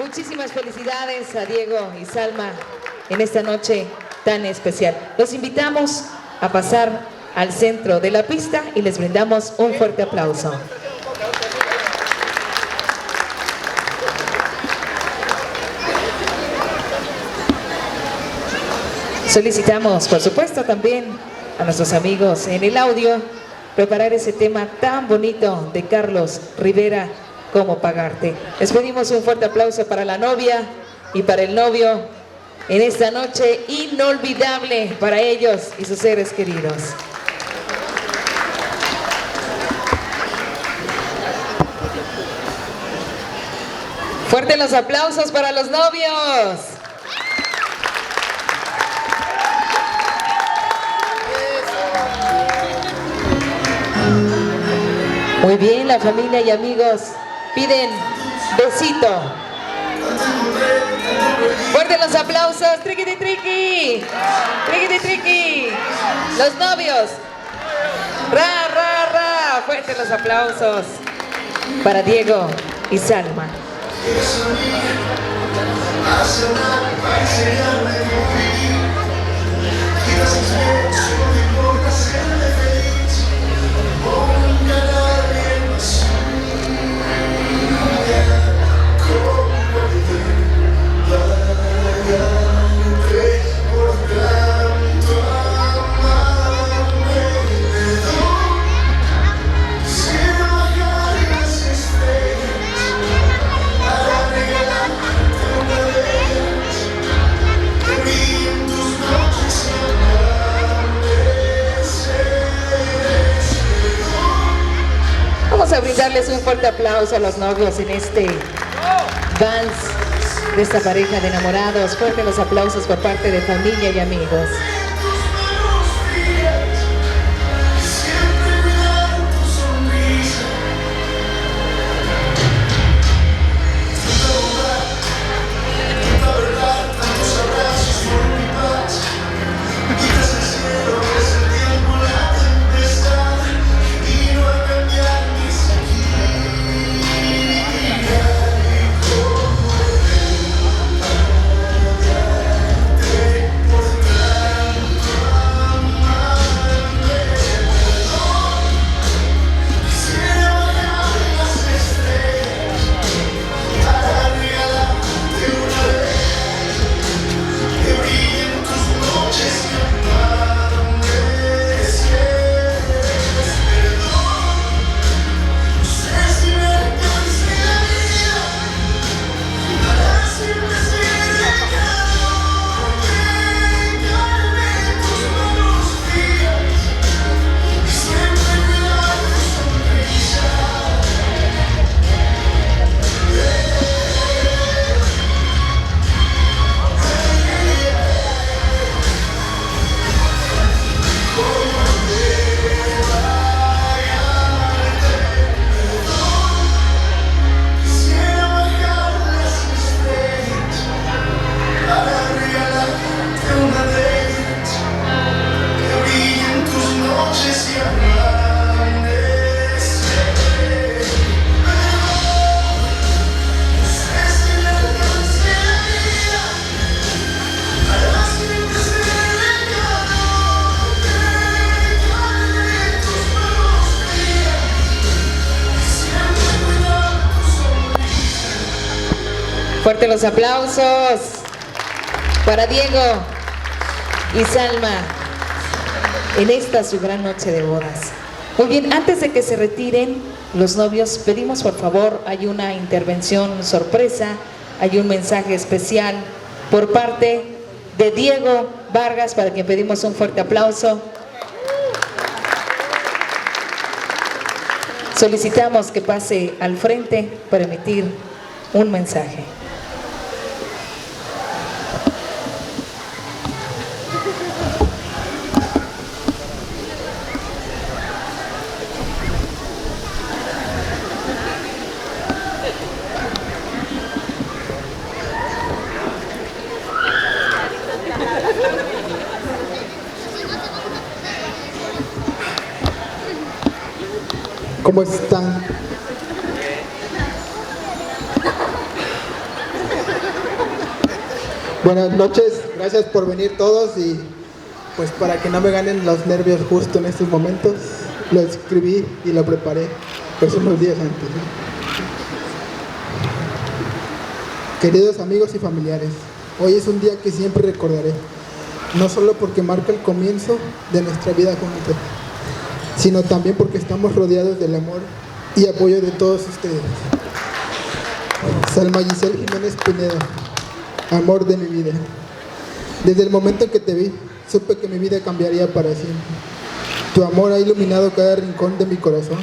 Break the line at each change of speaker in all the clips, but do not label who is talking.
Muchísimas felicidades a Diego y Salma en esta noche tan especial. Los invitamos a pasar al centro de la pista y les brindamos un fuerte aplauso. Solicitamos, por supuesto, también a nuestros amigos en el audio preparar ese tema tan bonito de Carlos Rivera, ¿Cómo pagarte? Les pedimos un fuerte aplauso para la novia y para el novio en esta noche inolvidable para ellos y sus seres queridos. Fuertes los aplausos para los novios. Muy bien, la familia y amigos piden besito. Fuertes los aplausos, triqui triqui, triqui triqui. Los novios, ra ra ra. Fuertes los aplausos para Diego y Salma. Vamos a brindarles un fuerte aplauso a los novios en este vals de esta pareja de enamorados. Fuertes los aplausos por parte de familia y amigos. Fuertes los aplausos para Diego y Salma en esta su gran noche de bodas. Muy bien, antes de que se retiren los novios, pedimos por favor, hay una intervención sorpresa, hay un mensaje especial por parte de Diego Vargas, para quien pedimos un fuerte aplauso. Solicitamos que pase al frente para emitir un mensaje.
¿Cómo están? Buenas noches, gracias por venir todos y pues para que no me ganen los nervios justo en estos momentos, lo escribí y lo preparé pues unos días antes, ¿no? Queridos amigos y familiares, hoy es un día que siempre recordaré, no solo porque marca el comienzo de nuestra vida juntos, sino también porque estamos rodeados del amor y apoyo de todos ustedes. Salma Giselle Jiménez Pineda, amor de mi vida. Desde el momento en que te vi, supe que mi vida cambiaría para siempre. Tu amor ha iluminado cada rincón de mi corazón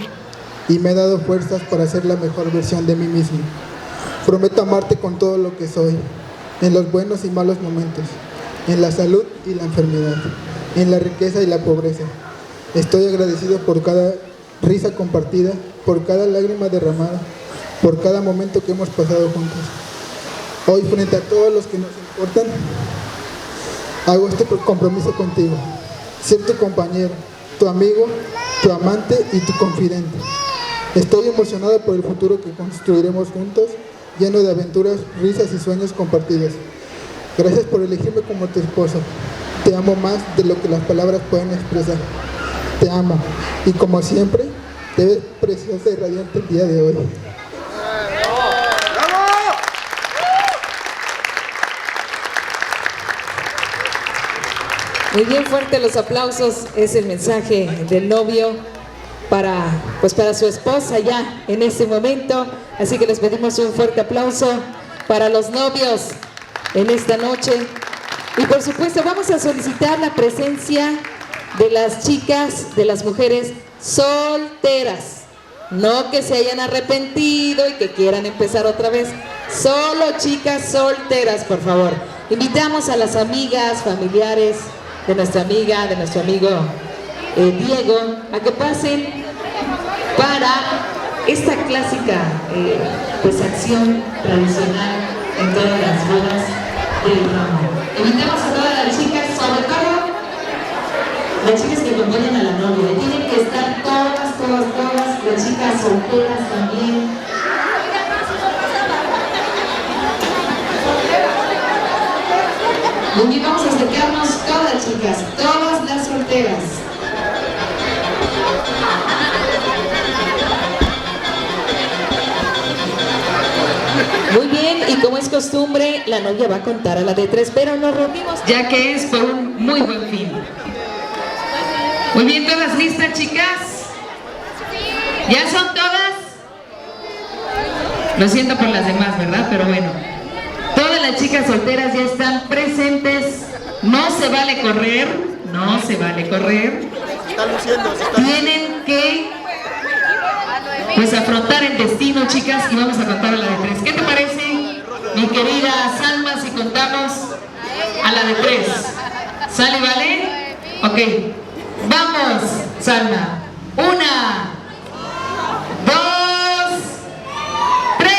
y me ha dado fuerzas para ser la mejor versión de mí mismo. Prometo amarte con todo lo que soy, en los buenos y malos momentos, en la salud y la enfermedad, en la riqueza y la pobreza. Estoy agradecido por cada risa compartida, por cada lágrima derramada, por cada momento que hemos pasado juntos. Hoy, frente a todos los que nos importan, hago este compromiso contigo. Ser tu compañero, tu amigo, tu amante y tu confidente. Estoy emocionado por el futuro que construiremos juntos, lleno de aventuras, risas y sueños compartidos. Gracias por elegirme como tu esposo. Te amo más de lo que las palabras pueden expresar. Te amo. Y como siempre, te ves preciosa y radiante el día de hoy.
Muy bien, fuerte los aplausos. Es el mensaje del novio para su esposa ya en este momento. Así que les pedimos un fuerte aplauso para los novios en esta noche. Y por supuesto vamos a solicitar la presencia de las chicas, de las mujeres solteras. No que se hayan arrepentido y que quieran empezar otra vez. Solo chicas solteras, por favor. Invitamos a las amigas, familiares de nuestra amiga, de nuestro amigo Diego, a que pasen para esta clásica acción tradicional en todas las bodas del ramo. Invitamos a todas las chicas, sobre todo las chicas que acompañan a la novia. Tienen que estar todas, las chicas solteras también. Y vamos a acercarnos todas, chicas, todas las solteras. Muy bien, y como es costumbre, la novia va a contar a la de 3, pero nos reunimos ya que es por un muy buen fin. Muy bien, ¿todas listas, chicas? ¿Ya son todas? Lo siento por las demás, ¿verdad? Pero bueno. Todas las chicas solteras ya están presentes. No se vale correr. No se vale correr. Tienen que afrontar el destino, chicas, y vamos a contar a la de 3. ¿Qué te parece, mi querida Salma, si contamos a la de 3? ¿Sale, vale? Ok. Vamos, Salma. 1, 2, 3.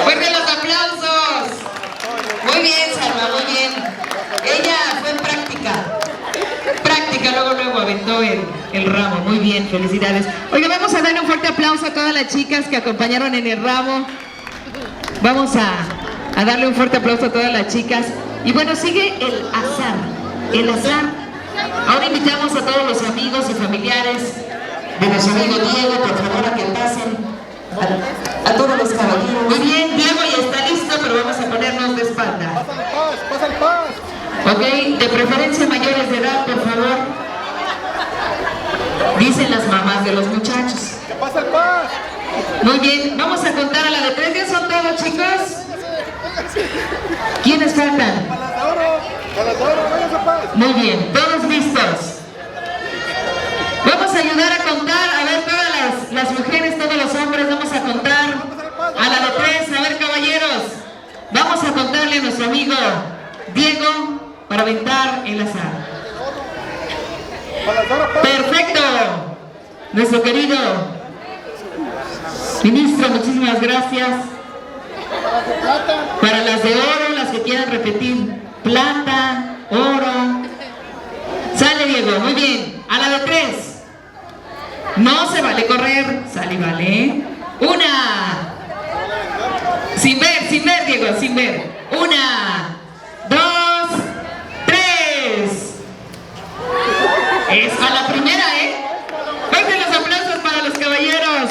Fuerte los aplausos. Muy bien, Salma, muy bien. Ella fue en práctica, luego aventó el ramo. Muy bien, felicidades. Oiga, vamos a darle un fuerte aplauso a todas las chicas que acompañaron en el ramo. Vamos a darle un fuerte aplauso a todas las chicas. Y bueno, sigue el azar. Ahora invitamos a todos los amigos y familiares de nuestro amigo Diego, por favor, a que pasen a todos los caballeros. Muy bien, Diego ya está listo, pero vamos a ponernos de espalda.
Pasa el paz.
Ok, de preferencia mayores de edad, por favor. Dicen las mamás de los muchachos.
¡Que pasa el paz!
Muy bien, vamos a contar a la de 3. ¿Ya son todos, chicos? ¿Quiénes faltan?
A las de oro, váyanse a paz.
Muy bien, todos listos. Vamos a ayudar a contar, a ver, todas las mujeres, todos los hombres, vamos a contar a la de 3. A ver, caballeros, vamos a contarle a nuestro amigo Diego para aventar el azar. Perfecto. Nuestro querido ministro, muchísimas gracias. Para las de oro, las que quieran repetir, plata, oro. Sale, Diego, muy bien. A la de 3. No se vale correr. Sale, vale. 1, Sin ver, Diego, sin ver. 1, 2, 3. Es a la primera, ¿eh? Vengan los aplausos para los caballeros.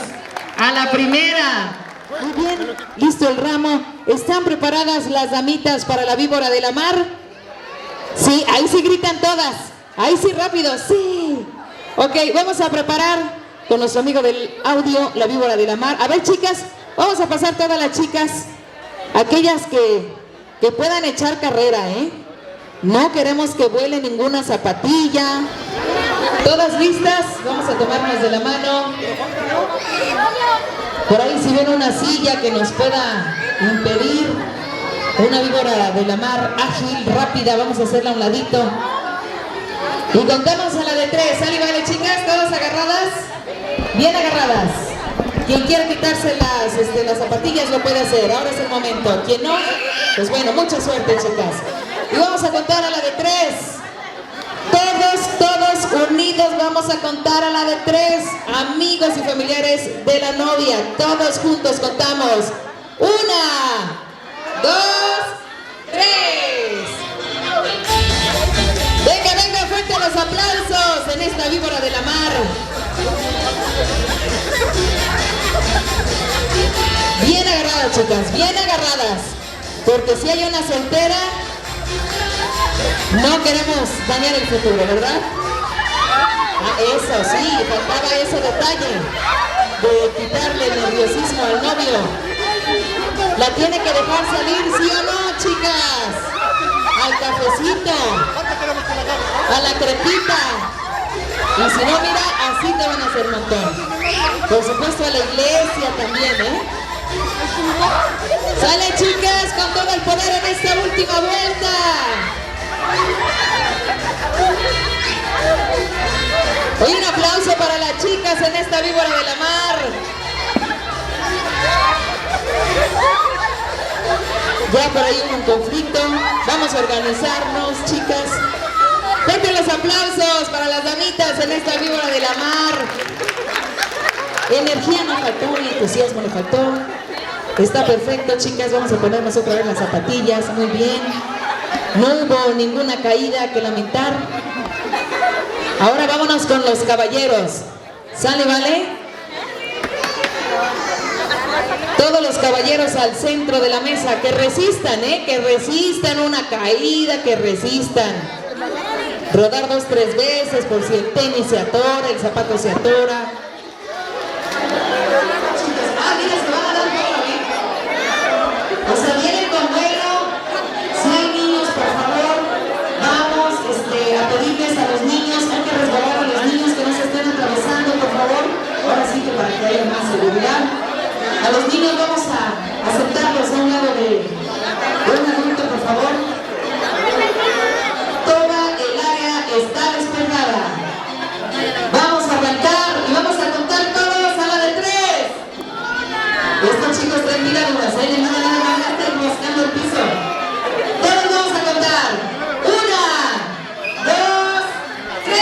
A la primera. Muy bien, listo el ramo. ¿Están preparadas las damitas para la víbora de la mar? Sí, ahí sí gritan todas. Ahí sí rápido, sí. Ok, vamos a preparar con nuestro amigo del audio la víbora de la mar. A ver, chicas, vamos a pasar todas las chicas. Aquellas que puedan echar carrera, ¿eh? No queremos que vuele ninguna zapatilla. ¿Todas listas? Vamos a tomarnos de la mano. Por ahí si ven una silla que nos pueda impedir, una víbora de la mar ágil, rápida, vamos a hacerla a un ladito. Y contamos a la de 3. ¿Sale, vale, chicas? ¿Todas agarradas? Bien agarradas. Quien quiera quitarse las zapatillas lo puede hacer. Ahora es el momento. Quien no, pues bueno, mucha suerte, chicas. Y vamos a contar a la de 3. Todos unidos vamos a contar a la de 3. Amigos y familiares de la novia, todos juntos contamos. 1, 2, 3. Venga, fuerte los aplausos en esta víbora de la mar. Bien agarradas, chicas, bien agarradas. Porque si hay una soltera, no queremos dañar el futuro, ¿verdad? Ah, eso sí, faltaba ese detalle de quitarle el nerviosismo al novio. La tiene que dejar salir, ¿sí o no, chicas? Al cafecito, a la crepita. Y si no, mira, así te van a hacer un montón. Por supuesto a la iglesia también, ¿eh? Sale, chicas, con todo el poder en esta última vuelta. Hoy un aplauso para las chicas en esta víbora de la mar. Ya por ahí hubo un conflicto. Vamos a organizarnos, chicas. Fuerte los aplausos para las damitas en esta víbora de la mar. Energía no faltó, entusiasmo no faltó. Está perfecto, chicas. Vamos a ponernos otra vez las zapatillas. Muy bien. No hubo ninguna caída que lamentar. Ahora vámonos con los caballeros. ¿Sale, vale? Todos los caballeros al centro de la mesa. Que resistan, que resistan una caída, que resistan. Rodar 2, 3 veces por si el tenis se atora, el zapato se atora. Mira, se van a dar vuelo, O sea, vienen con vuelo. Si hay niños, por favor, vamos a pedirles a los niños, hay que resguardar a los niños que no se estén atravesando, por favor. Ahora sí que para que haya más seguridad. A los niños vamos a sentarlos a un lado de un adulto, por favor. Toda el área está despejada. Vamos a arrancar y vamos a contar todos a la de 3. Estos chicos traen miraduras, de nada van a estar buscando el piso. Todos vamos a contar. 1, 2, 3.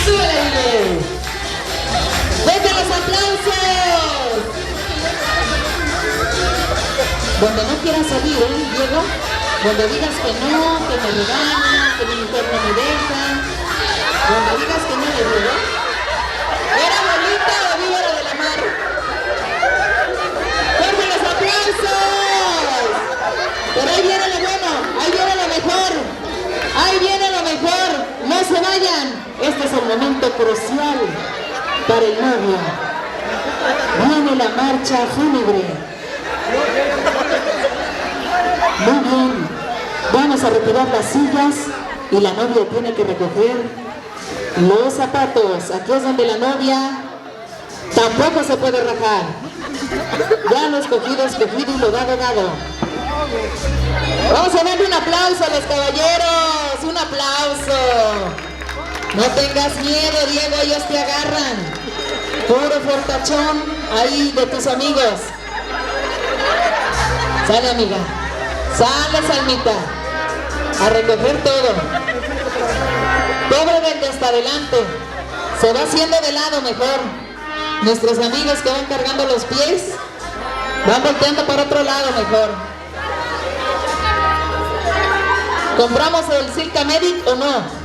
¡Súbele! ¡Vete los aplausos! Cuando no quieras salir, Diego, cuando digas que no, que me regañan, que mi mujer no me deja, cuando digas que no, Diego, ¿era bolita o víbora de la mar? ¡Fuerte los aplausos! Pero ahí viene lo bueno, ahí viene lo mejor, ahí viene lo mejor. No se vayan, este es el momento crucial para el novio. Viene la marcha fúnebre. Muy bien, vamos a retirar las sillas y la novia tiene que recoger los zapatos. Aquí es donde la novia tampoco se puede rajar. Ya lo escogido y lo dado. Vamos a darle un aplauso a los caballeros, un aplauso. No tengas miedo, Diego, ellos te agarran. Puro fortachón ahí de tus amigos. Sale, amiga. Sale, Salmita. A recoger todo. Pobre del de hasta adelante. Se va haciendo de lado mejor. Nuestros amigos que van cargando los pies. Van volteando para otro lado mejor. ¿Compramos el Silca Medic o no?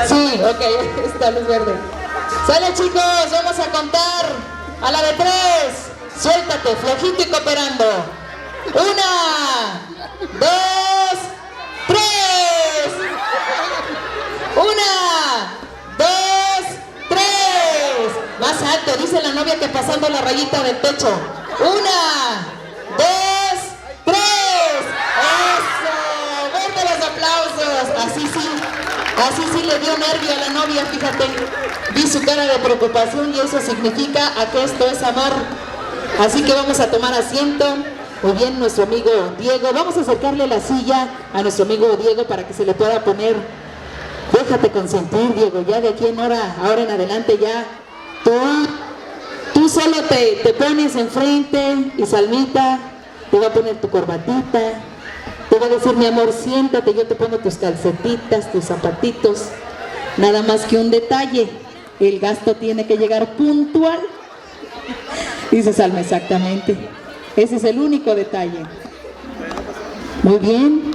Sí, ok, está luz verde. Sale, chicos, vamos a contar a la de 3. Suéltate, flojito y cooperando. 1, 2, 3. 1, 2, 3. Más alto, dice la novia que pasando la rayita del techo. 1, 2, 3. Eso, fuerte los aplausos. Así sí le dio nervio a la novia, fíjate. Vi su cara de preocupación y eso significa que esto es amor. Así que vamos a tomar asiento. Muy bien, nuestro amigo Diego. Vamos a acercarle la silla a nuestro amigo Diego para que se le pueda poner. Déjate consentir, Diego. Ya de aquí en ahora en adelante ya tú solo te pones enfrente y Salmita te va a poner tu corbatita. Te va a decir, mi amor, siéntate, yo te pongo tus calcetitas, tus zapatitos. Nada más que un detalle, el gasto tiene que llegar puntual. Dice Salma, exactamente. Ese es el único detalle. Muy bien.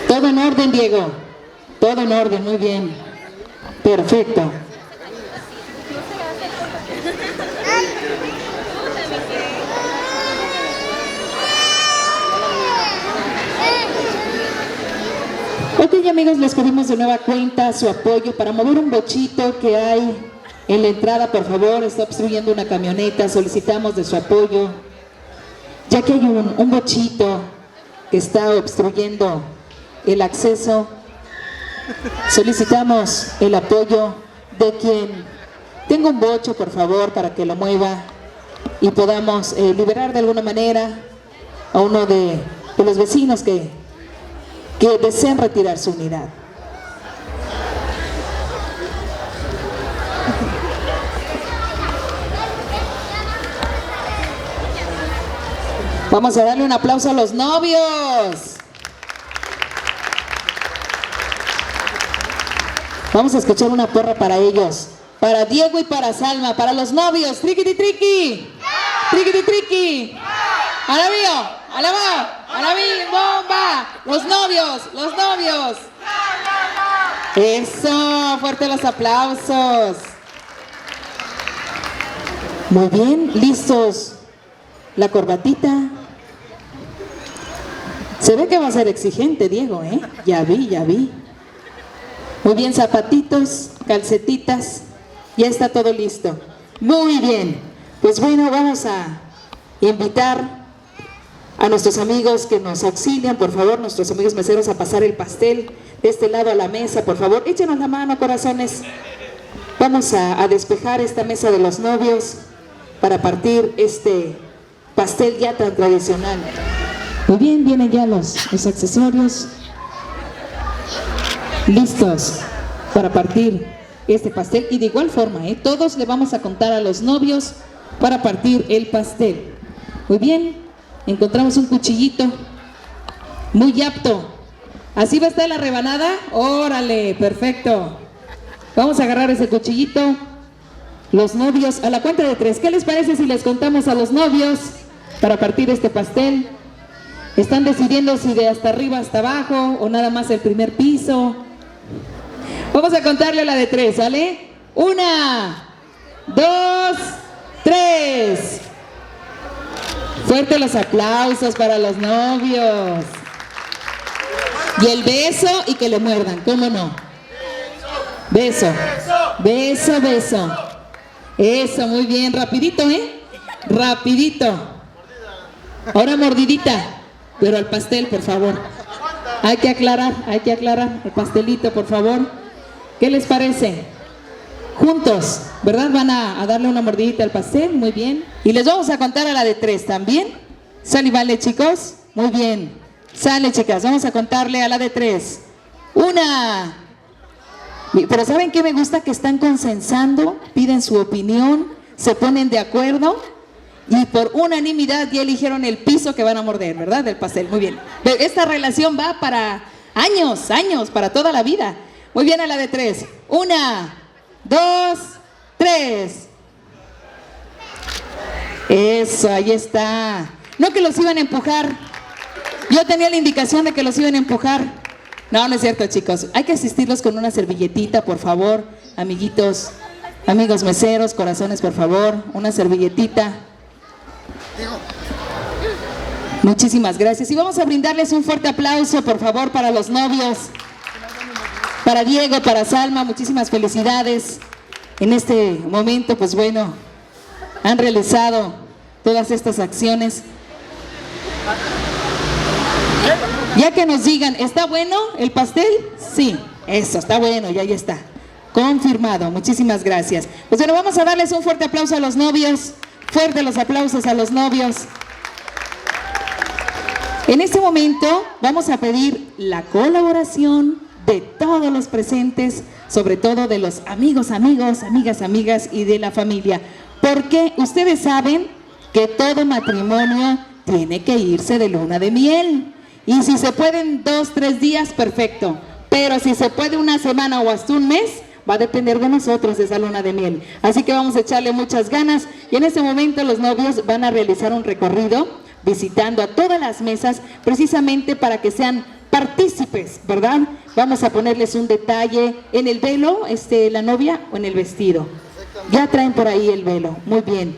Todo en orden, Diego. Todo en orden, muy bien. Perfecto. Ok, amigos, les pedimos de nueva cuenta su apoyo para mover un bochito que hay en la entrada, por favor. Está obstruyendo una camioneta, solicitamos de su apoyo, ya que hay un bochito que está obstruyendo el acceso. Solicitamos el apoyo de quien tenga un bocho, por favor, para que lo mueva y podamos liberar de alguna manera a uno de los vecinos que deseen retirar su unidad. Vamos a darle un aplauso a los novios. Vamos a escuchar una porra para ellos, para Diego y para Salma, para los novios. Triqui, triqui, triqui, triqui. Alabío, alabá, alabí, bomba. Los novios. Eso, fuerte los aplausos. Muy bien, listos. La corbatita. Se ve que va a ser exigente, Diego, ¿eh? Ya vi. Muy bien, zapatitos, calcetitas. Ya está todo listo. Muy bien. Pues bueno, vamos a invitar a nuestros amigos que nos auxilian, por favor, nuestros amigos meseros, a pasar el pastel de este lado a la mesa, por favor. Échenos la mano, corazones. Vamos a despejar esta mesa de los novios para partir este pastel ya tan tradicional. Muy bien, vienen ya los accesorios listos para partir este pastel. Y de igual forma, todos le vamos a contar a los novios para partir el pastel. Muy bien, encontramos un cuchillito muy apto. ¿Así va a estar la rebanada? ¡Órale! Perfecto. Vamos a agarrar ese cuchillito. Los novios, a la cuenta de 3. ¿Qué les parece si les contamos a los novios para partir este pastel? Están decidiendo si de hasta arriba hasta abajo o nada más el primer piso. Vamos a contarle a la de 3, ¿sale? 1, 2, 3. Fuerte los aplausos para los novios. Y el beso y que le muerdan, ¿cómo no? Beso. Eso, muy bien, rapidito, rapidito. Ahora mordidita, pero al pastel, por favor. Hay que aclarar el pastelito, por favor. ¿Qué les parece? Juntos, ¿verdad? Van a darle una mordidita al pastel, muy bien. Y les vamos a contar a la de 3 también. ¿Sale y vale, chicos? Muy bien. Sale, chicas, vamos a contarle a la de 3. 1. Pero ¿saben qué me gusta? Que están consensando, piden su opinión, se ponen de acuerdo y por unanimidad ya eligieron el piso que van a morder, ¿verdad? Del pastel, muy bien. Esta relación va para años, para toda la vida. Muy bien, a la de 3. 1, 2, 3. Eso, ahí está. No que los iban a empujar. Yo tenía la indicación de que los iban a empujar. No, no es cierto, chicos. Hay que asistirlos con una servilletita, por favor. Amiguitos, amigos meseros, corazones, por favor. Una servilletita. Muchísimas gracias. Y vamos a brindarles un fuerte aplauso, por favor, para los novios. Para Diego, para Salma, muchísimas felicidades. En este momento, pues bueno, han realizado todas estas acciones. Ya que nos digan, ¿está bueno el pastel? Sí, eso, está bueno, ya está. Confirmado, muchísimas gracias. Pues bueno, vamos a darles un fuerte aplauso a los novios. Fuerte los aplausos a los novios. En este momento vamos a pedir la colaboración de todos los presentes, sobre todo de los amigos, amigas y de la familia. Porque ustedes saben que todo matrimonio tiene que irse de luna de miel. Y si se pueden 2, 3 días, perfecto. Pero si se puede una semana o hasta un mes, va a depender de nosotros esa luna de miel. Así que vamos a echarle muchas ganas. Y en este momento los novios van a realizar un recorrido visitando a todas las mesas, precisamente para que sean partícipes, ¿verdad? Vamos a ponerles un detalle en el velo, la novia, o en el vestido. Ya traen por ahí el velo, muy bien.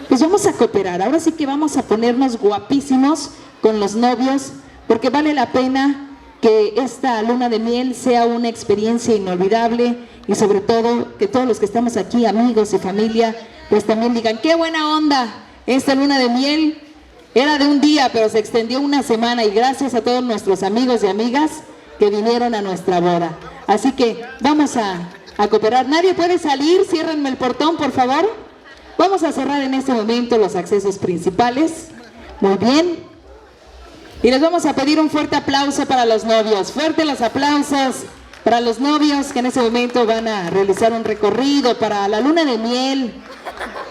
Pues vamos a cooperar. Ahora sí que vamos a ponernos guapísimos con los novios, porque vale la pena que esta luna de miel sea una experiencia inolvidable y sobre todo que todos los que estamos aquí, amigos y familia, pues también digan, ¡qué buena onda! Esta luna de miel era de un día, pero se extendió una semana y gracias a todos nuestros amigos y amigas que vinieron a nuestra boda. Así que vamos a cooperar. Nadie puede salir, ciérrenme el portón, por favor. Vamos a cerrar en este momento los accesos principales. Muy bien. Y les vamos a pedir un fuerte aplauso para los novios. Fuerte los aplausos para los novios que en ese momento van a realizar un recorrido para la luna de miel,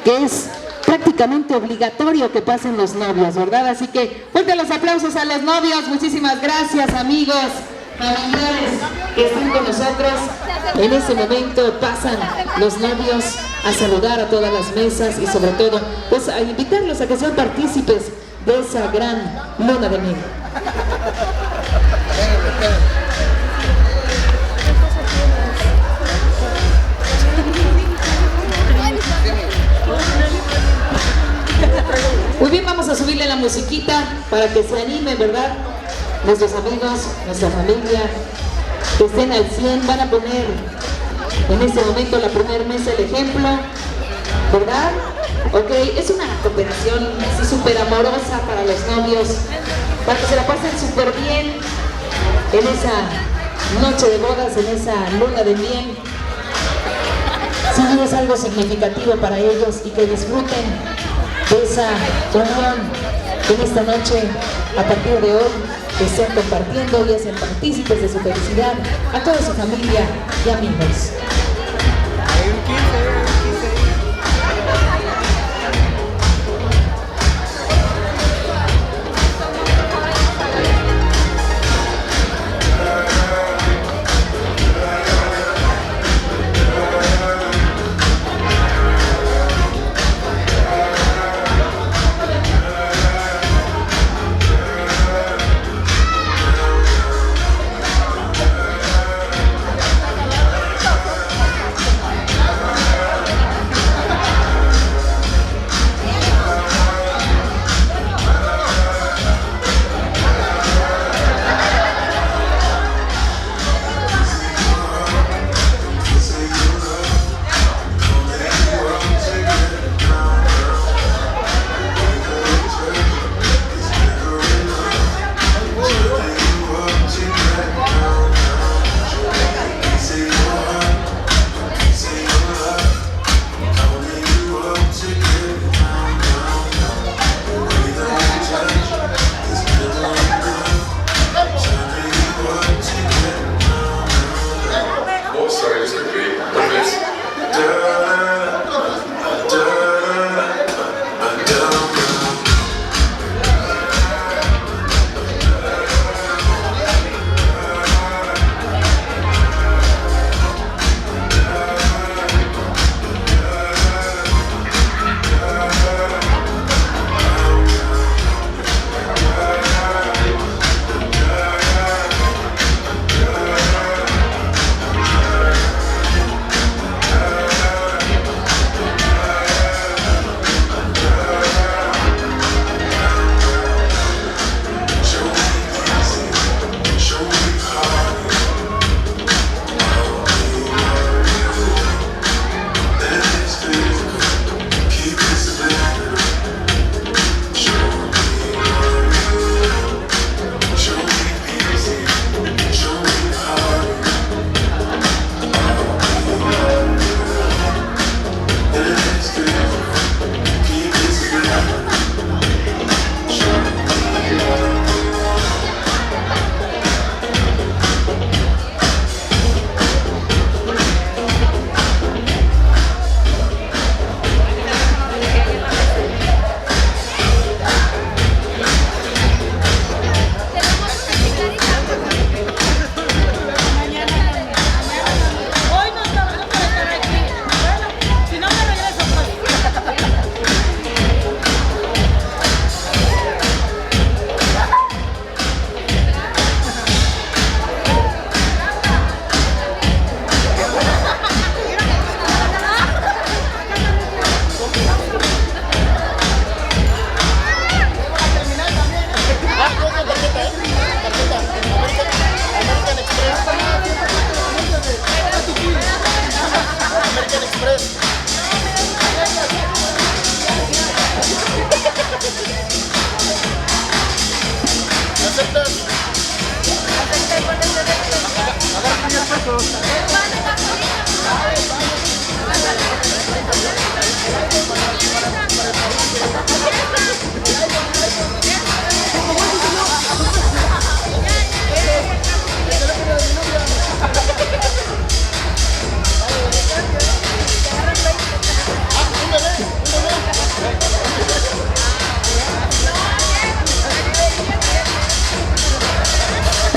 que es prácticamente obligatorio que pasen los novios, ¿verdad? Así que fuerte los aplausos a los novios. Muchísimas gracias, amigos, familiares que están con nosotros. En este momento pasan los novios a saludar a todas las mesas y sobre todo pues a invitarlos a que sean partícipes de esa gran luna de miel. Muy bien, vamos a subirle la musiquita para que se animen, ¿verdad? Nuestros amigos, nuestra familia, que estén al 100, van a poner en este momento la primera mesa el ejemplo, ¿verdad? Ok, es una cooperación así súper amorosa para los novios, para que se la pasen súper bien en esa noche de bodas, en esa luna de miel. Sí, es algo significativo para ellos y que disfruten de esa unión en esta noche, a partir de hoy, que estén compartiendo y hacen partícipes de su felicidad a toda su familia y amigos.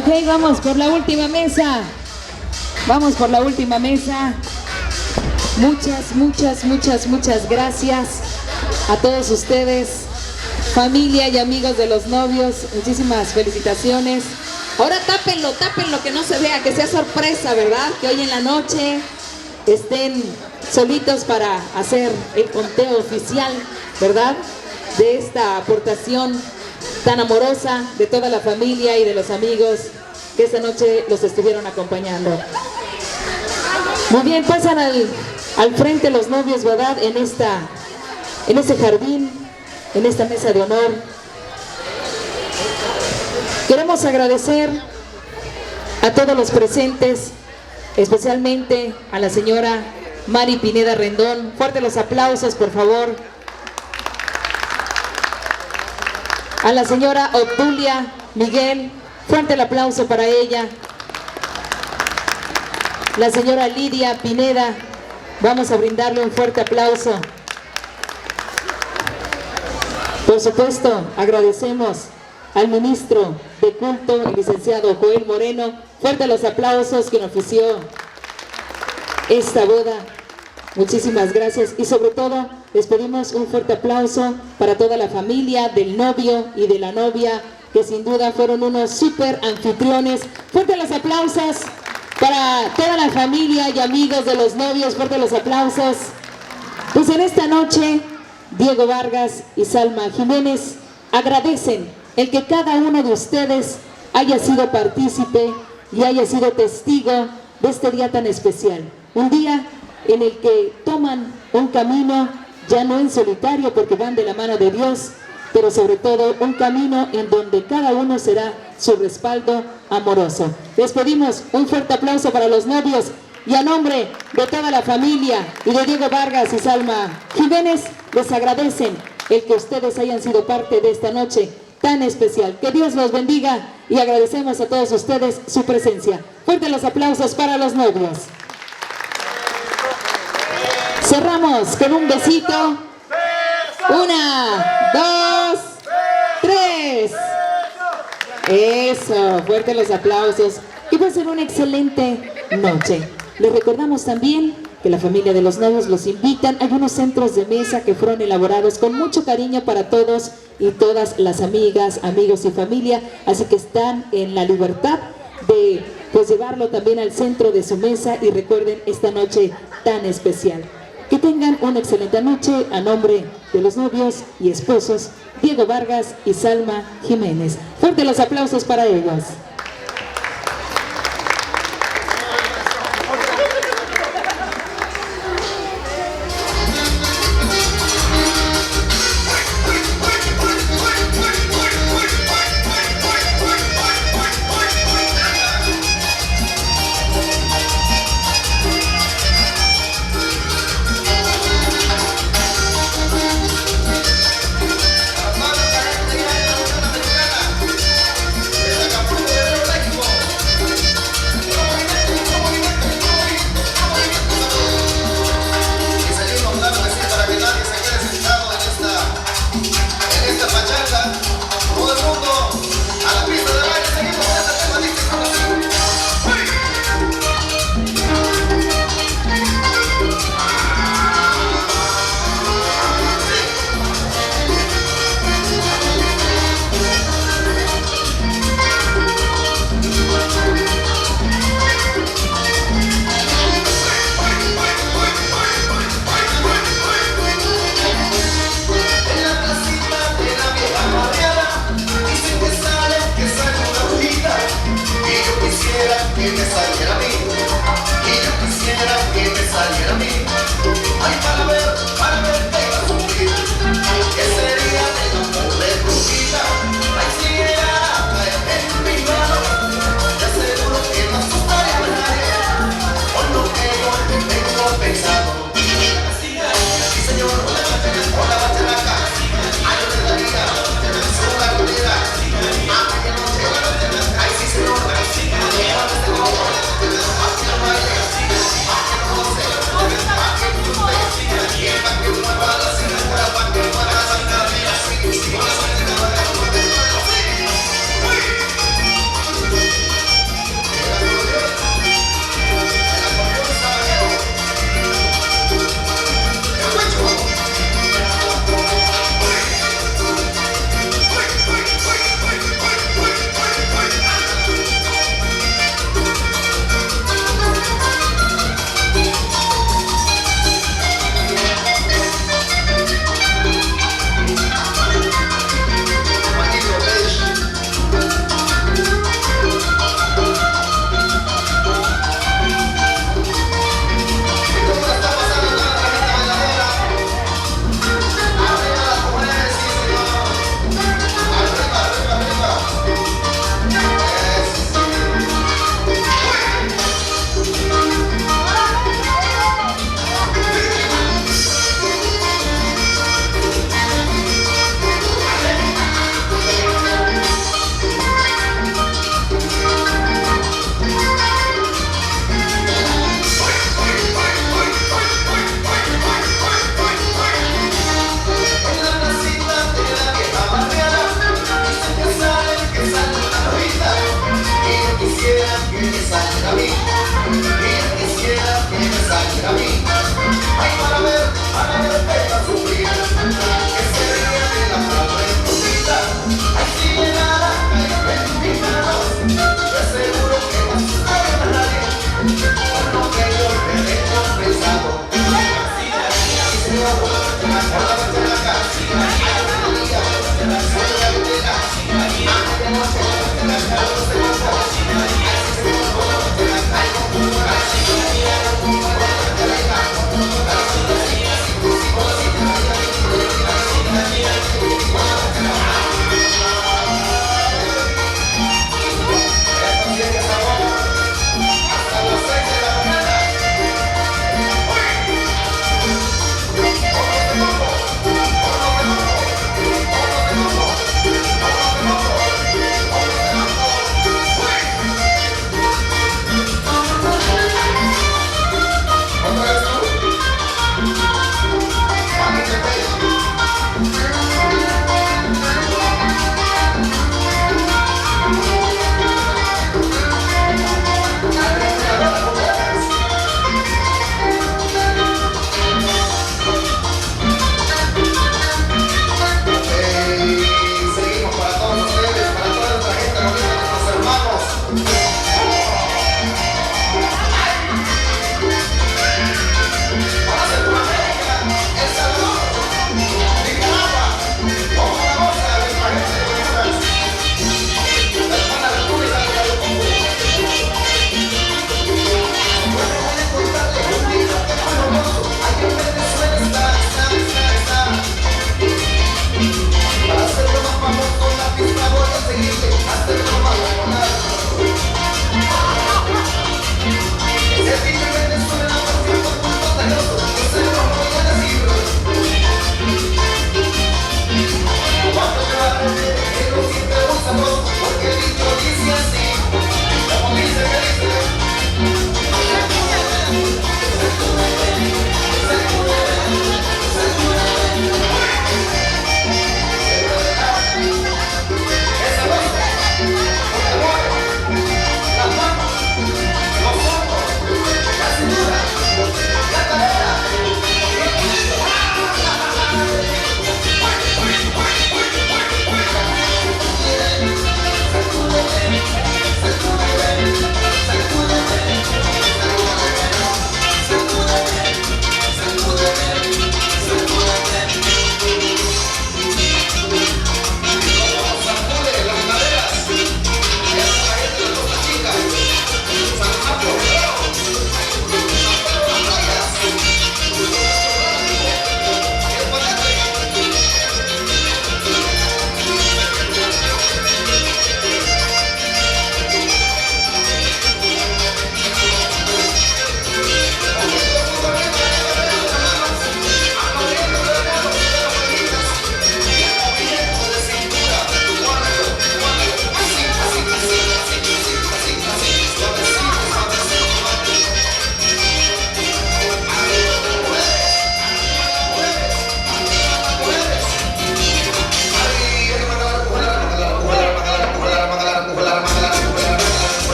Ok, vamos por la última mesa. Vamos por la última mesa. Muchas gracias a todos ustedes, familia y amigos de los novios. Muchísimas felicitaciones. Ahora tápenlo, que no se vea, que sea sorpresa, ¿verdad? Que hoy en la noche estén solitos para hacer el conteo oficial, ¿verdad? De esta aportación tan amorosa de toda la familia y de los amigos que esta noche los estuvieron acompañando. Muy bien, pasan al frente los novios, ¿verdad? En ese jardín, en esta mesa de honor. Queremos agradecer a todos los presentes, especialmente a la señora Mari Pineda Rendón. Fuerte los aplausos, por favor. A la señora Obdulia Miguel, fuerte el aplauso para ella. La señora Lidia Pineda, vamos a brindarle un fuerte aplauso. Por supuesto, agradecemos al ministro de Culto, el licenciado Joel Moreno. Fuerte los aplausos, quien ofició esta boda. Muchísimas gracias y sobre todo les pedimos un fuerte aplauso para toda la familia del novio y de la novia, que sin duda fueron unos súper anfitriones. Fuerte los aplausos para toda la familia y amigos de los novios. Fuerte los aplausos. Pues en esta noche Diego Vargas y Salma Jiménez agradecen el que cada uno de ustedes haya sido partícipe y haya sido testigo de este día tan especial. Un día en el que toman un camino ya no en solitario porque van de la mano de Dios, pero sobre todo un camino en donde cada uno será su respaldo amoroso. Les pedimos un fuerte aplauso para los novios y a nombre de toda la familia y de Diego Vargas y Salma Jiménez les agradecen el que ustedes hayan sido parte de esta noche tan especial. Que Dios los bendiga y agradecemos a todos ustedes su presencia. Fuerte los aplausos para los novios. Cerramos con un besito. 1, 2, 3. Eso, fuerte los aplausos. Y va a ser una excelente noche. Les recordamos también que la familia de los novios los invitan. Hay unos centros de mesa que fueron elaborados con mucho cariño para todos y todas las amigas, amigos y familia. Así que están en la libertad de llevarlo también al centro de su mesa y recuerden esta noche tan especial. Que tengan una excelente noche a nombre de los novios y esposos Diego Vargas y Salma Jiménez. Fuerte los aplausos para ellos.
Acapulco.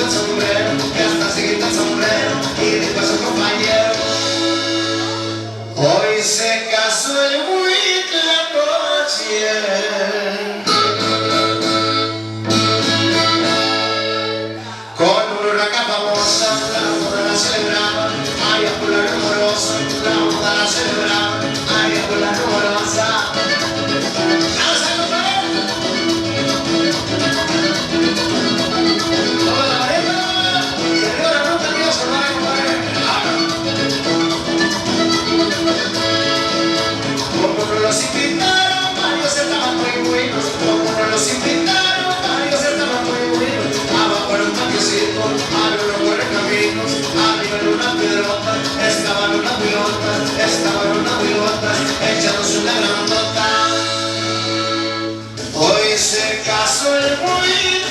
el sombrero, que hasta se quita el sombrero y después su compañero. Hoy se casó el Huitlacoche con una urraca famosa, la boda la celebraba, ay, por la rumorosa, la boda la celebraba, ay, por la rumorosa. Los invitaron, varios estaban muy buenos. Como no los invitaron, varios estaban muy buenos. Abajo en un patiocito, había unos buenos caminos. Arriba en una piedrota, estaban unas pilotas, echándose una grandota. Hoy se casó el Huitlacoche.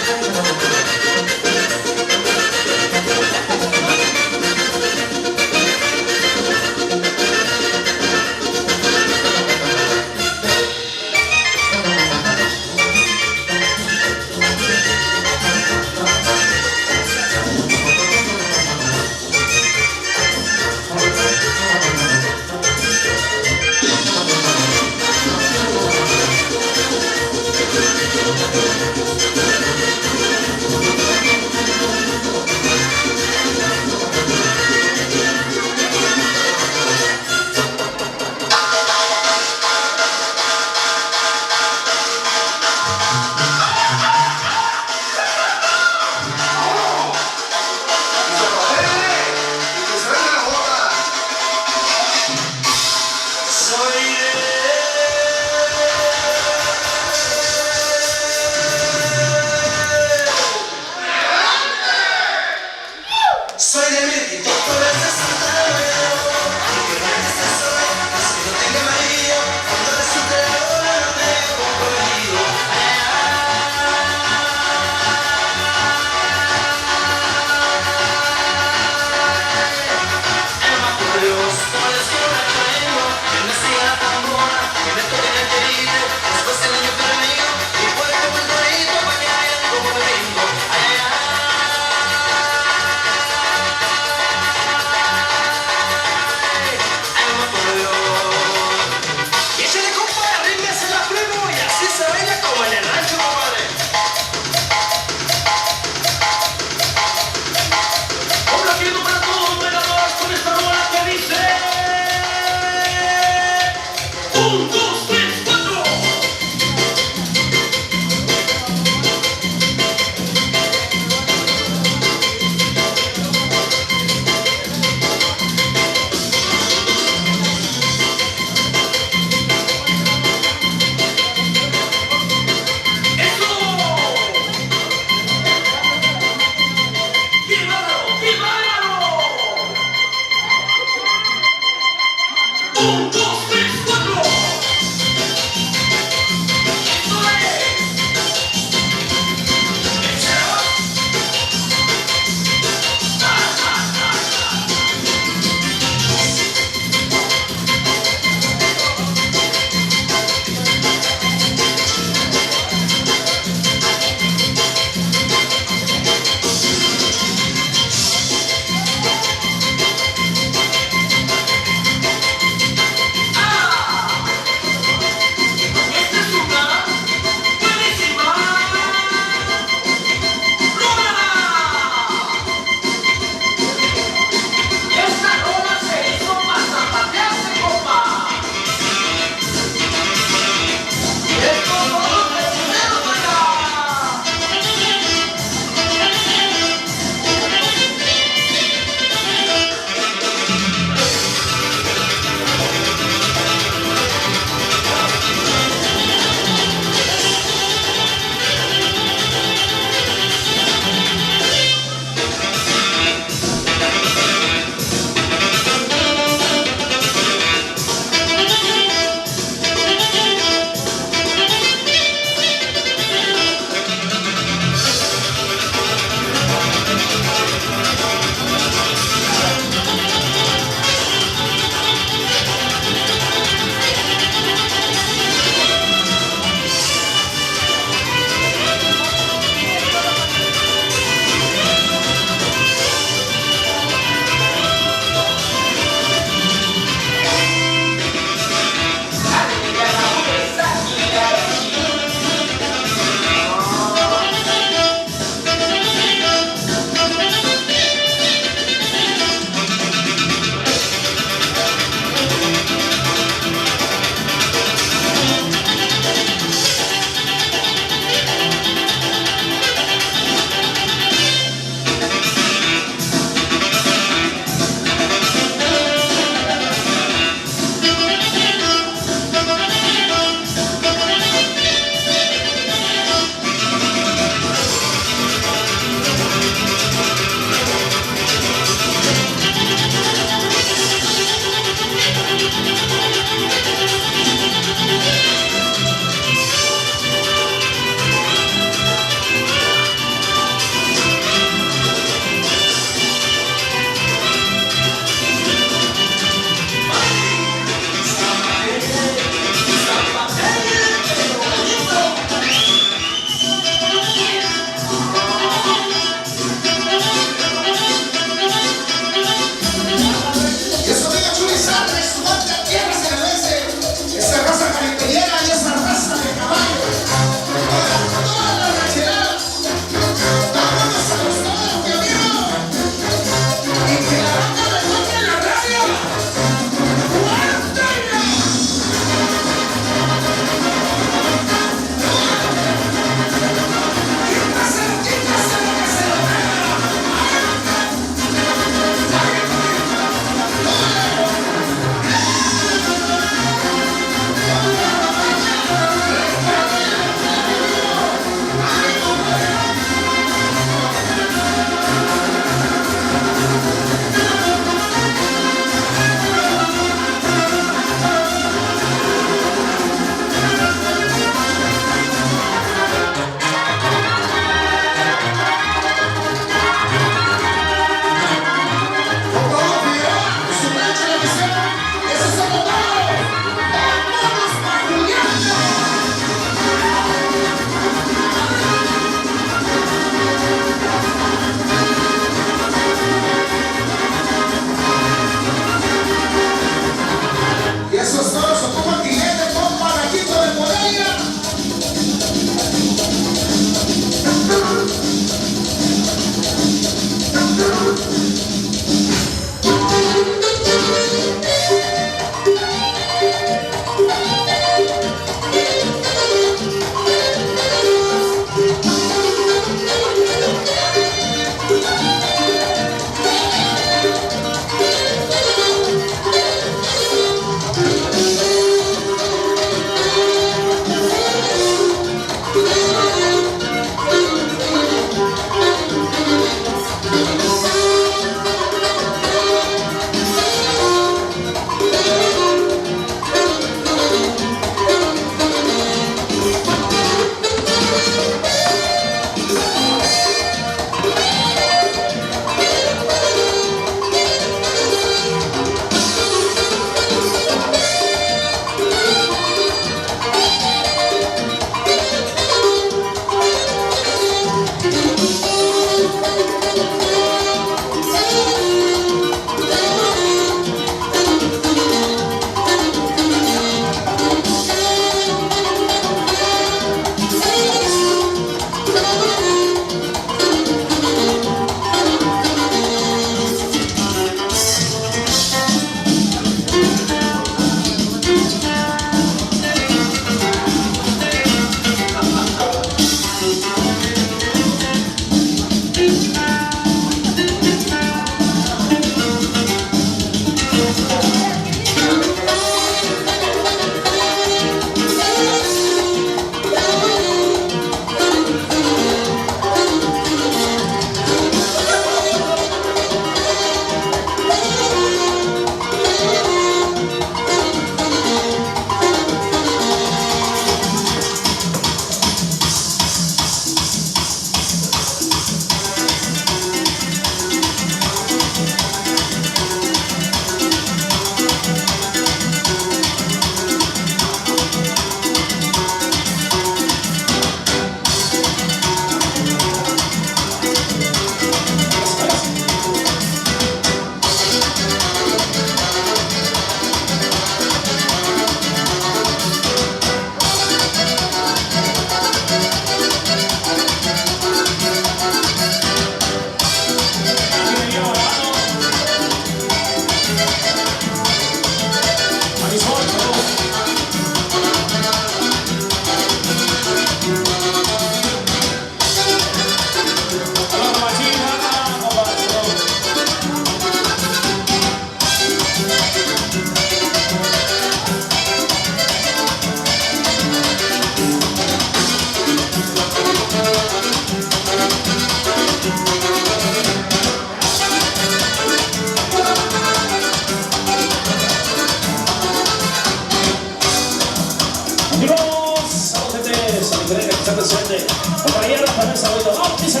presente. Compañeros, para el saludo. ¡Vamos, dice!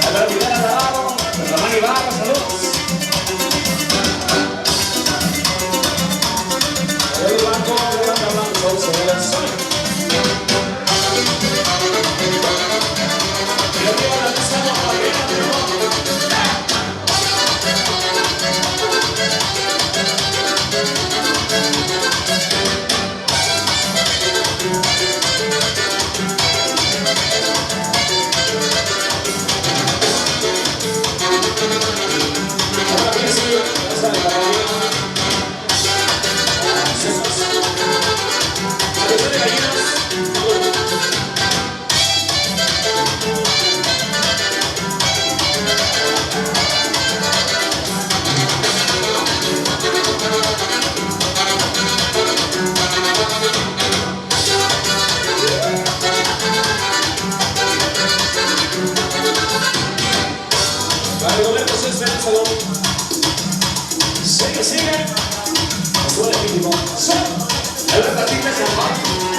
A la Rivera Alvarado, nuestra Mani Barra, saludos. El blanco, levanta blanco, se ve el sol. Y lo que ahora estamos a ver, sigue. Nos duele el mínimo. El ratito es el